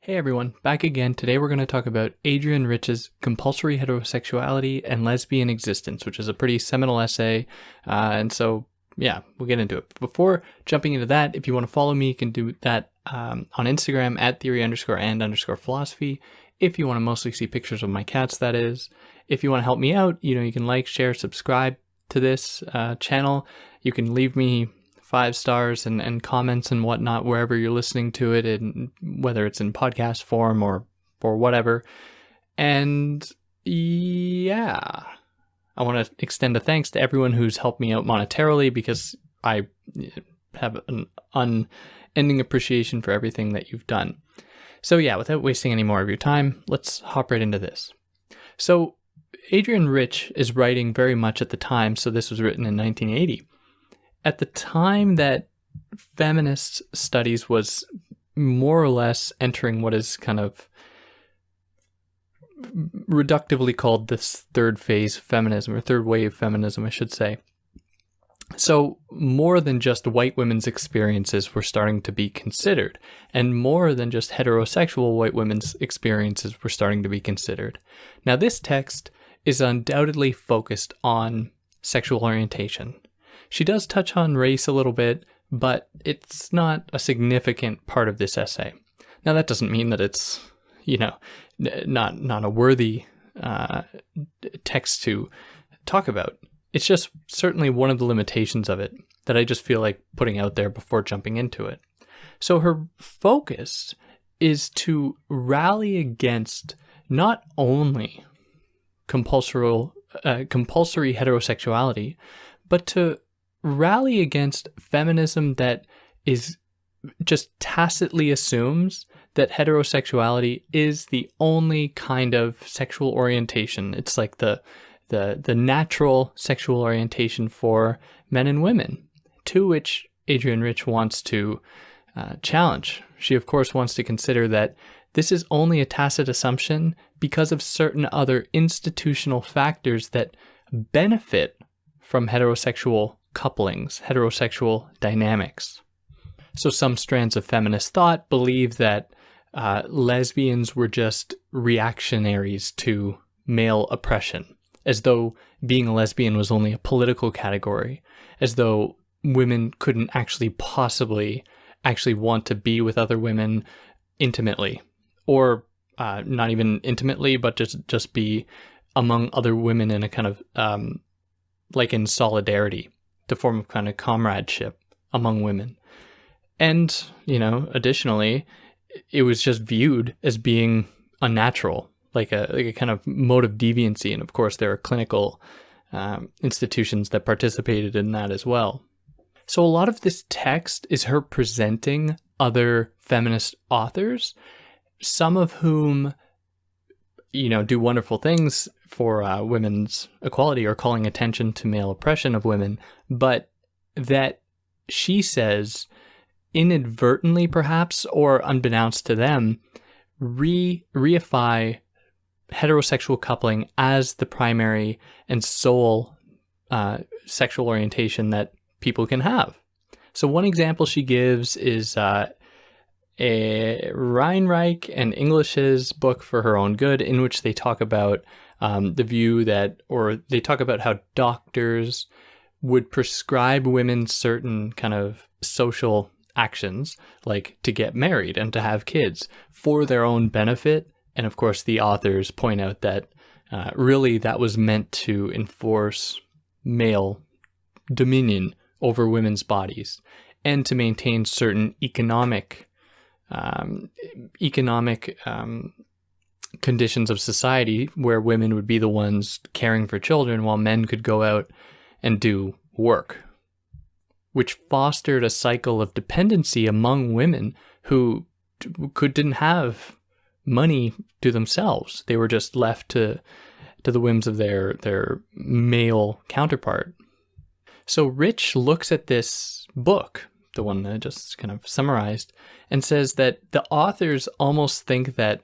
Hey everyone, back again. Today we're going to talk about Adrienne Rich's Compulsory Heterosexuality and Lesbian Existence, which is a pretty seminal essay. We'll get into it. Before jumping into that, if you want to follow me, you can do that on Instagram at theory_and_philosophy. If you want to mostly see pictures of my cats, that is. If you want to help me out, you can like, share, subscribe to this channel. You can leave me 5 stars and comments and whatnot wherever you're listening to it, and whether it's in podcast form or whatever. And yeah, I want to extend a thanks to everyone who's helped me out monetarily, because I have an unending appreciation for everything that you've done. So yeah, without wasting any more of your time, let's hop right into this. So Adrienne Rich is writing very much at the time, so this was written in 1980. At the time that feminist studies was more or less entering what is kind of reductively called this third phase of feminism, or third wave feminism, I should say. So more than just white women's experiences were starting to be considered, and more than just heterosexual white women's experiences were starting to be considered. Now, this text is undoubtedly focused on sexual orientation. She does touch on race a little bit, but it's not a significant part of this essay. Now, that doesn't mean that it's, not a worthy text to talk about. It's just certainly one of the limitations of it that I just feel like putting out there before jumping into it. So her focus is to rally against not only compulsory heterosexuality, but to rally against feminism that is just tacitly assumes that heterosexuality is the only kind of sexual orientation. It's like the natural sexual orientation for men and women, to which Adrienne Rich wants to challenge. She, of course, wants to consider that this is only a tacit assumption because of certain other institutional factors that benefit from heterosexual couplings, heterosexual dynamics. So some strands of feminist thought believe that lesbians were just reactionaries to male oppression, as though being a lesbian was only a political category, as though women couldn't actually possibly want to be with other women intimately, or not even intimately, but just be among other women in a kind of like in solidarity, to form a kind of comradeship among women. And, additionally, it was just viewed as being unnatural, like a kind of mode of deviancy. And of course, there are clinical institutions that participated in that as well. So a lot of this text is her presenting other feminist authors, some of whom, do wonderful things for women's equality or calling attention to male oppression of women, but that she says inadvertently, perhaps, or unbeknownst to them, reify heterosexual coupling as the primary and sole sexual orientation that people can have. So one example she gives is Reinreich and English's book For Her Own Good, in which they talk about the view that, or they talk about how doctors would prescribe women certain kind of social actions, like to get married and to have kids, for their own benefit. And of course, the authors point out that really that was meant to enforce male dominion over women's bodies and to maintain certain economic conditions of society where women would be the ones caring for children while men could go out and do work, which fostered a cycle of dependency among women who didn't have money to themselves. They were just left to the whims of their male counterpart. So Rich looks at this book, the one that I just kind of summarized, and says that the authors almost think that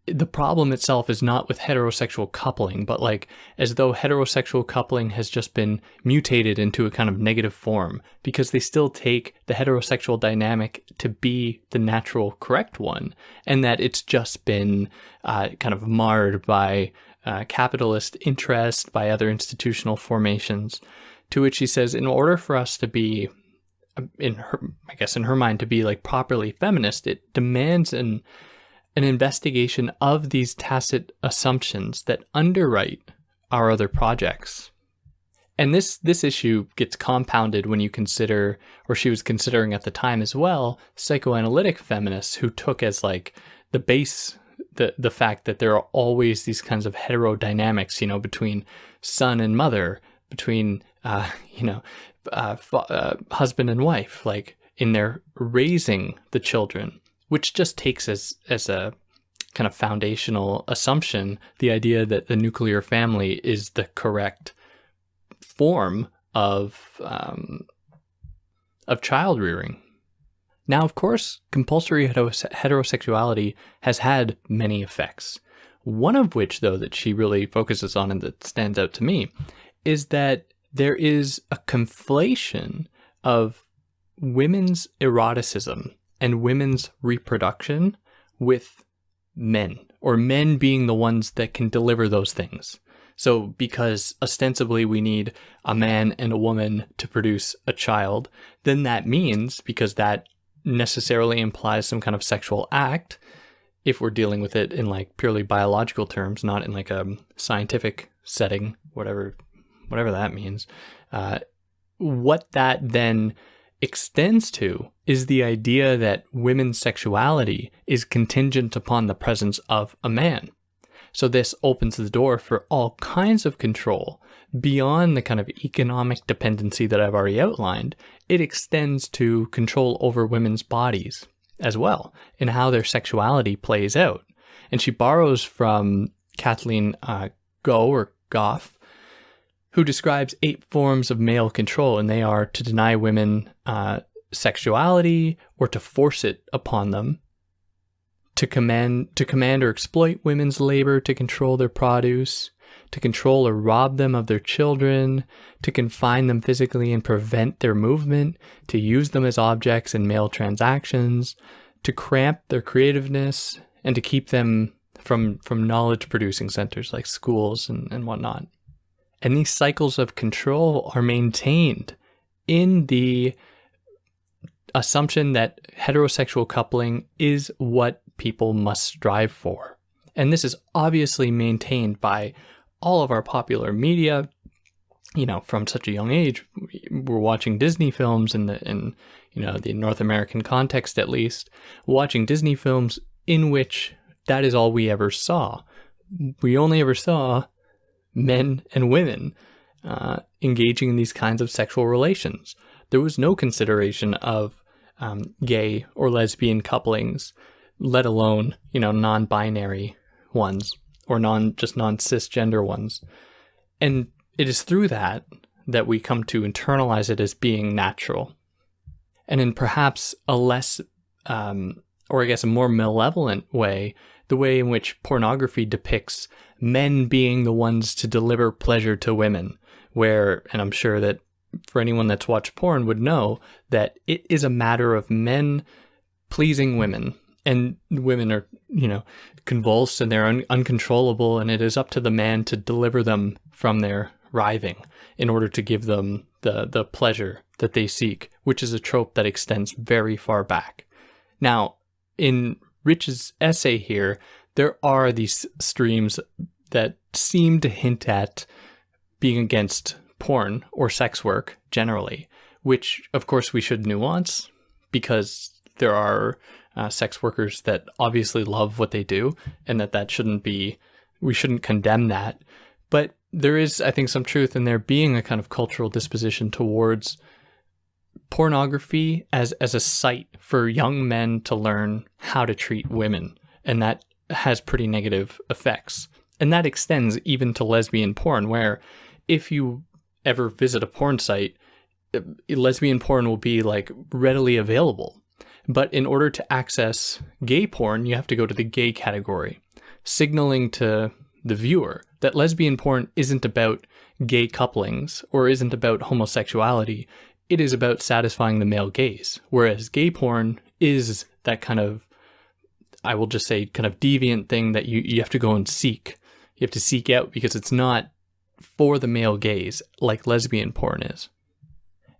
the problem itself is not with heterosexual coupling, but like as though heterosexual coupling has just been mutated into a kind of negative form, because they still take the heterosexual dynamic to be the natural correct one, and that it's just been kind of marred by capitalist interest, by other institutional formations. To which he says, in order for us to be, in her mind, to be like properly feminist, it demands an investigation of these tacit assumptions that underwrite our other projects. And this issue gets compounded when you consider, or she was considering at the time as well, psychoanalytic feminists who took as like the base the fact that there are always these kinds of heterodynamics, between son and mother, between husband and wife, like in their raising the children, which just takes as a kind of foundational assumption the idea that the nuclear family is the correct form of child rearing. Now, of course, compulsory heterosexuality has had many effects. One of which, though, that she really focuses on and that stands out to me is that there is a conflation of women's eroticism and women's reproduction with men, or men being the ones that can deliver those things. So because ostensibly we need a man and a woman to produce a child, then that means, because that necessarily implies some kind of sexual act, if we're dealing with it in like purely biological terms, not in like a scientific setting, whatever that means, what that then extends to is the idea that women's sexuality is contingent upon the presence of a man. So this opens the door for all kinds of control beyond the kind of economic dependency that I've already outlined. It extends to control over women's bodies as well, and how their sexuality plays out. And she borrows from Kathleen Goff, who describes 8 forms of male control, and they are to deny women sexuality or to force it upon them, to command or exploit women's labor to control their produce, to control or rob them of their children, to confine them physically and prevent their movement, to use them as objects in male transactions, to cramp their creativeness, and to keep them from knowledge-producing centers like schools and whatnot. And these cycles of control are maintained in the assumption that heterosexual coupling is what people must strive for. And this is obviously maintained by all of our popular media. From such a young age, we're watching Disney films in the North American context, at least, watching Disney films in which that is all we ever saw. We only ever saw men and women engaging in these kinds of sexual relations. There was no consideration of gay or lesbian couplings, let alone, non-binary ones or non-cisgender ones. And it is through that we come to internalize it as being natural. And in perhaps a less, or I guess a more malevolent way, the way in which pornography depicts men being the ones to deliver pleasure to women, where, and I'm sure that for anyone that's watched porn would know, that it is a matter of men pleasing women, and women are, convulsed and they're uncontrollable, and it is up to the man to deliver them from their writhing in order to give them the pleasure that they seek, which is a trope that extends very far back. Now, in Rich's essay here, there are these streams that seem to hint at being against porn or sex work generally, which of course we should nuance, because there are sex workers that obviously love what they do, and that shouldn't be, we shouldn't condemn that. But there is, I think, some truth in there being a kind of cultural disposition towards pornography as a site for young men to learn how to treat women, and that has pretty negative effects. And that extends even to lesbian porn, where if you ever visit a porn site, lesbian porn will be like readily available. But in order to access gay porn, you have to go to the gay category. signaling to the viewer that lesbian porn isn't about gay couplings or isn't about homosexuality. It is about satisfying the male gaze, whereas gay porn is that kind of, I will just say, kind of deviant thing that you have to go and seek. You have to seek out because it's not for the male gaze like lesbian porn is.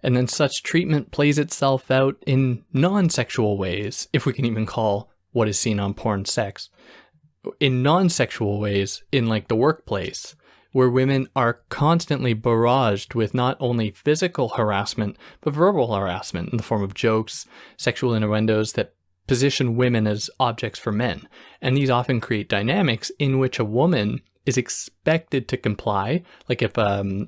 And then such treatment plays itself out in non-sexual ways, if we can even call what is seen on porn sex. In non-sexual ways, in like the workplace, where women are constantly barraged with not only physical harassment, but verbal harassment in the form of jokes, sexual innuendos that position women as objects for men. And these often create dynamics in which a woman is expected to comply. Like if a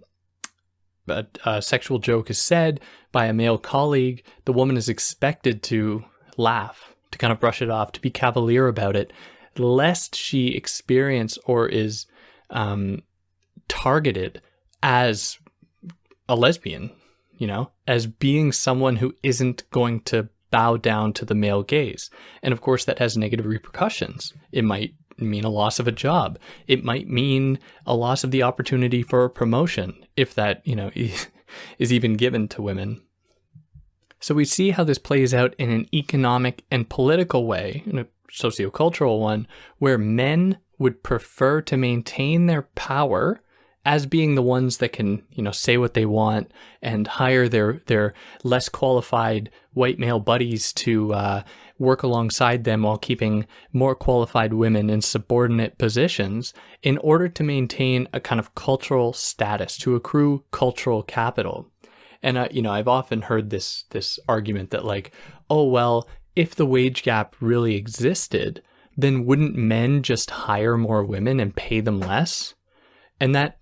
sexual joke is said by a male colleague, the woman is expected to laugh, to kind of brush it off, to be cavalier about it, lest she experience or is targeted as a lesbian, as being someone who isn't going to bow down to the male gaze. And of course, that has negative repercussions. It might mean a loss of a job. It might mean a loss of the opportunity for a promotion, if that, is even given to women. So we see how this plays out in an economic and political way, in a sociocultural one, where men would prefer to maintain their power as being the ones that can, say what they want and hire their less qualified white male buddies to work alongside them while keeping more qualified women in subordinate positions in order to maintain a kind of cultural status, to accrue cultural capital. And, I've often heard this argument that like, oh, well, if the wage gap really existed, then wouldn't men just hire more women and pay them less? And that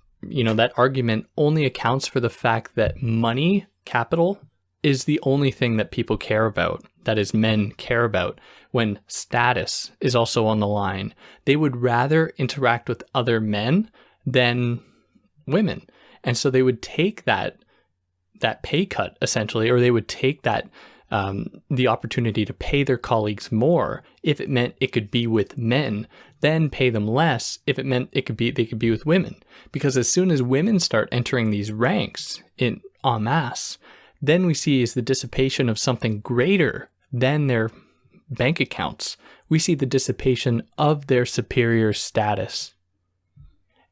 argument only accounts for the fact that money, capital, is the only thing that people care about, that is, men care about, when status is also on the line. They would rather interact with other men than women. And so they would take that pay cut, essentially, or they would take that the opportunity to pay their colleagues more if it meant it could be with men, then pay them less if it meant they could be with women. Because as soon as women start entering these ranks en masse, then we see is the dissipation of something greater than their bank accounts. We see the dissipation of their superior status.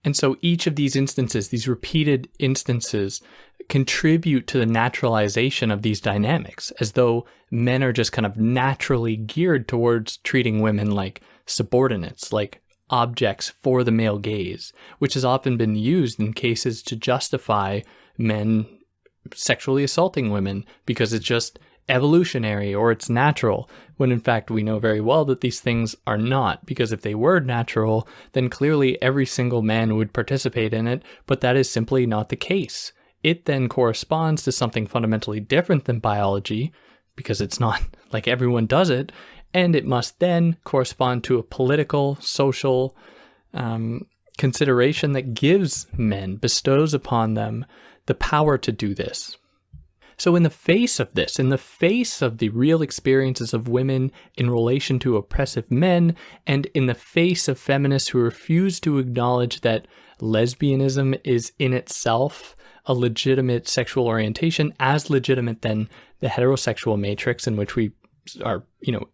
And so each of these instances, these repeated instances, contribute to the naturalization of these dynamics, as though men are just kind of naturally geared towards treating women like subordinates, like objects for the male gaze, which has often been used in cases to justify men sexually assaulting women because it's just evolutionary or it's natural, when in fact we know very well that these things are not, because if they were natural, then clearly every single man would participate in it, but that is simply not the case. It then corresponds to something fundamentally different than biology, because it's not like everyone does it, and it must then correspond to a political, social consideration that gives men, bestows upon them the power to do this. So in the face of this, in the face of the real experiences of women in relation to oppressive men, and in the face of feminists who refuse to acknowledge that lesbianism is in itself a legitimate sexual orientation, as legitimate than the heterosexual matrix in which we are,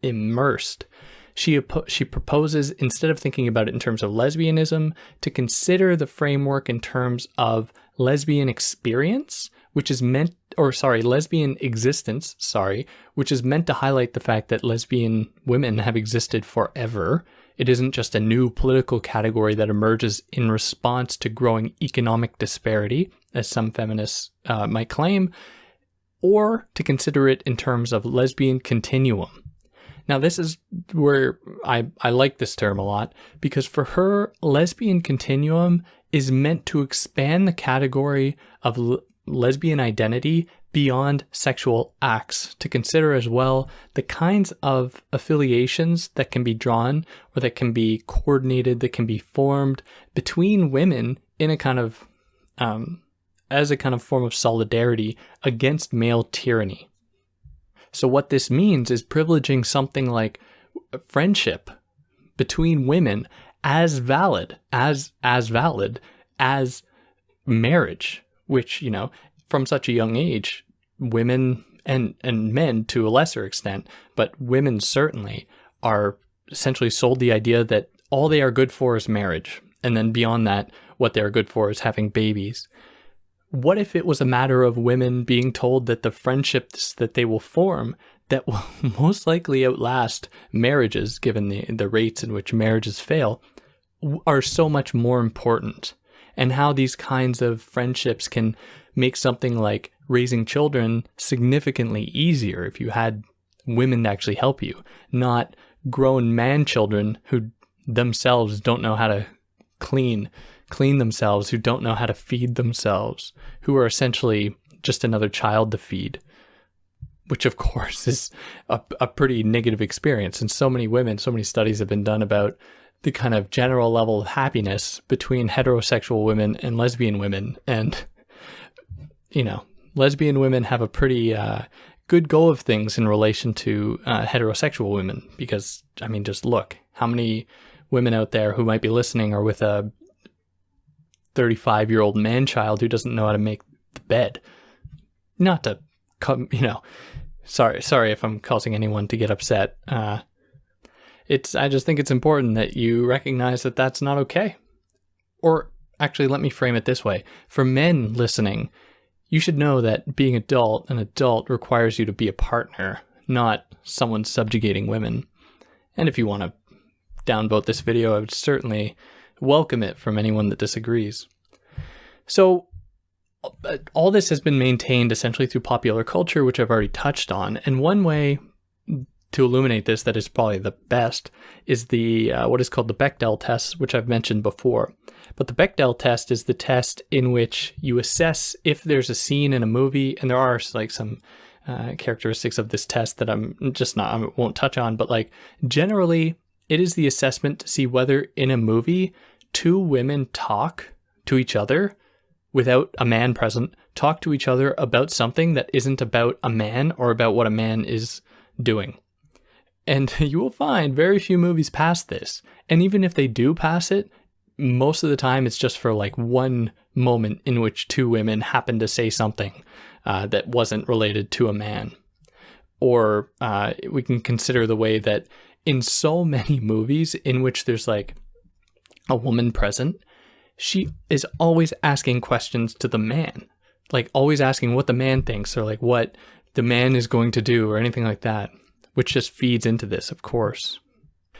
immersed, she proposes, instead of thinking about it in terms of lesbianism, to consider the framework in terms of lesbian experience, lesbian existence, which is meant to highlight the fact that lesbian women have existed forever. It isn't just a new political category that emerges in response to growing economic disparity, as some feminists might claim, or to consider it in terms of lesbian continuum. Now, this is where I like this term a lot, because for her, lesbian continuum is meant to expand the category of lesbian identity beyond sexual acts, to consider as well the kinds of affiliations that can be drawn or that can be coordinated, that can be formed between women in a kind of, as a kind of form of solidarity against male tyranny. So what this means is privileging something like friendship between women as valid as marriage, which, from such a young age, women and men to a lesser extent, but women certainly are essentially sold the idea that all they are good for is marriage. And then beyond that, what they're good for is having babies. What if it was a matter of women being told that the friendships that they will form that will most likely outlast marriages, given the rates in which marriages fail, are so much more important? And how these kinds of friendships can make something like raising children significantly easier if you had women to actually help you, not grown man children who themselves don't know how to clean themselves, who don't know how to feed themselves, who are essentially just another child to feed, which of course is a pretty negative experience. And so many studies have been done about the kind of general level of happiness between heterosexual women and lesbian women. And, lesbian women have a pretty good go of things in relation to heterosexual women, because, just look, how many women out there who might be listening are with a 35-year-old man-child who doesn't know how to make the bed. Not to come, sorry if I'm causing anyone to get upset. I just think it's important that you recognize that that's not okay. Or actually, let me frame it this way. For men listening, you should know that being an adult requires you to be a partner, not someone subjugating women. And if you want to downvote this video, I would certainly welcome it from anyone that disagrees. So all this has been maintained essentially through popular culture, which I've already touched on. And one way to illuminate this that is probably the best is the what is called the Bechdel test, which I've mentioned before. But the Bechdel test is the test in which you assess if there's a scene in a movie, and there are like some characteristics of this test that I won't touch on, but generally it is the assessment to see whether in a movie two women talk to each other without a man present, talk to each other about something that isn't about a man or about what a man is doing. And you will find very few movies pass this. And even if they do pass it, most of the time it's just for one moment in which two women happen to say something that wasn't related to a man. Or we can consider the way that in so many movies in which there's a woman present, she is always asking questions to the man, always asking what the man thinks or what the man is going to do or anything like that, which just feeds into this, of course.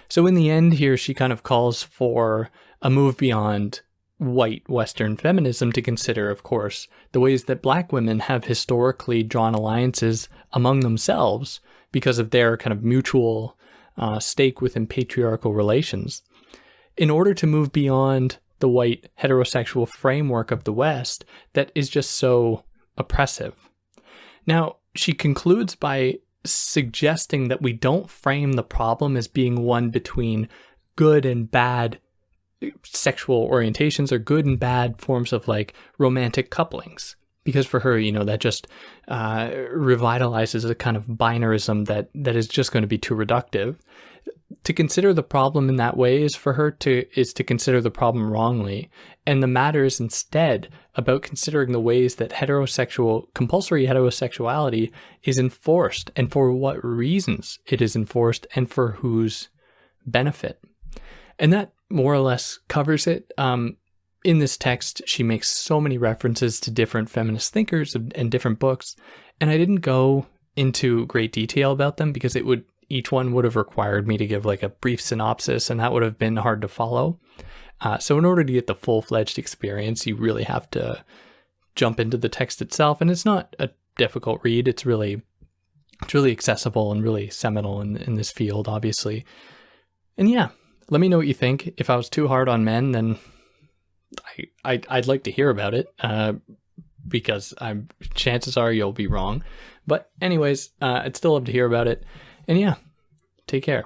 So in the end here, she kind of calls for a move beyond white Western feminism to consider, of course, the ways that Black women have historically drawn alliances among themselves because of their kind of mutual stake within patriarchal relations, in order to move beyond the white heterosexual framework of the West that is just so oppressive. Now, she concludes by suggesting that we don't frame the problem as being one between good and bad sexual orientations or good and bad forms of romantic couplings. Because for her, that just revitalizes a kind of binarism that is just going to be too reductive. To consider the problem in that way is to consider the problem wrongly. And the matter is instead about considering the ways that compulsory heterosexuality is enforced and for what reasons it is enforced and for whose benefit. And that more or less covers it. In this text, she makes so many references to different feminist thinkers and different books, and I didn't go into great detail about them because each one would have required me to give a brief synopsis, and that would have been hard to follow. So in order to get the full-fledged experience, you really have to jump into the text itself, and it's not a difficult read. It's really accessible and really seminal in this field, obviously. And yeah, let me know what you think. If I was too hard on men, then I'd like to hear about it, because chances are you'll be wrong. But anyways, I'd still love to hear about it. And yeah, take care.